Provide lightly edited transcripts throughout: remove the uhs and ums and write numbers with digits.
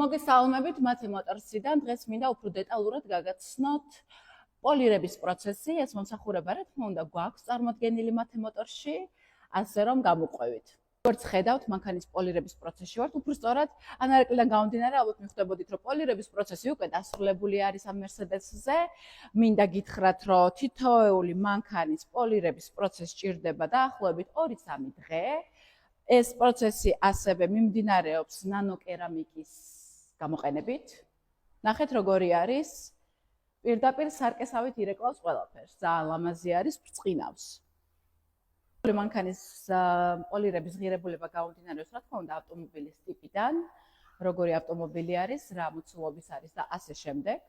მოგესალმებით მათე მოტორსიდან. დღეს მინდა უფრო დეტალურად გაგაცნოთ პოლირების პროცესი. ეს მომსახურება, რა თქმა უნდა, გვაქვს წარმოდგენილი მათე მოტორში, ასე რომ გამოყვევით. როგორც ხედავთ, მანქანის პოლირების პროცესში ვართ. უფრო სწორად, ანარეკლიდან გამომდინარე, ალბათ მიხვდებოდით, რომ პოლირების პროცესი უკვე დასრულებული არის ამ Mercedes-ზე. მინდა გითხრათ, რომ თითოეული მანქანის პოლირების პროცესი სჭირდება დაახლოებით 2-3 დღე. ეს პროცესი ასევე მიმდინარეობს ნანოკერამიკის გამოყენებით. ნახეთ როგორი არის. პირდაპირ სარკესავით ირეკლავს ყველაფერს. ძალიან ლამაზი არის, ბრწყინავს. მანქანის პოლირების ღირებულება გამომდინარეობს, რა თქმა უნდა, ავტომობილის ტიპიდან, როგორი ავტომობილი არის, რა მოცულობის არის და ასე შემდეგ.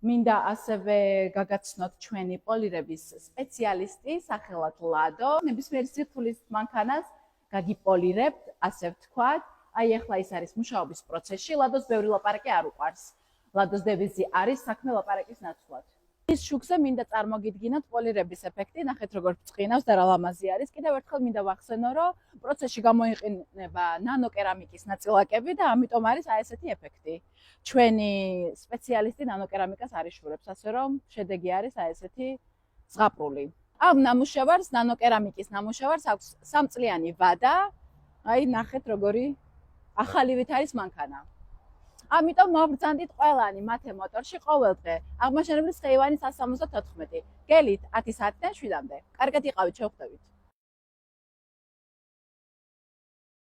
მინდა ასევე გაგაცნოთ ჩვენი პოლირების სპეციალისტი, სახელად ლადო. ნებისმიერი სირთულის მანქანას გაგიპოლირებთ, ასე ვთქვათ. აი ახლა ის არის მუშაობის პროცესში, ლადოს ბევრი ლაპარაკი არ უყვარს. ლადოს დევიზი არის საქმე ლაპარაკის ნაცვლად. ის შუქზე მინდა წარმოგიდგინოთ პოლირების ეფექტი, ნახეთ როგორ ბრწყინავს და რა ლამაზი არის. კიდევ ერთხელ მინდა ვახსენო, რომ პროცესში გამოიყენება ნანოკერამიკის ნაწილაკები და ამიტომ არის აი ესეთი ეფექტი. ჩვენი სპეციალისტი ნანოკერამიკას არიშურებს, ასე რომ შედეგი არის აი ესეთი ზღაპრული. ამ ნამუშევარს, ნანოკერამიკის ნამუშევარს აქვს 3 წლიანი ვადა. აი ნახეთ როგორი ახალივით არის მანქანა. ამიტომ მოგბრძანდით ყველანი მათე მოტორში ყოველდღე. აღმაშენებლის ხეივანი 174, გელით 10 საათიდან 7-მდე. კარგად იყავით, შევხვდებით.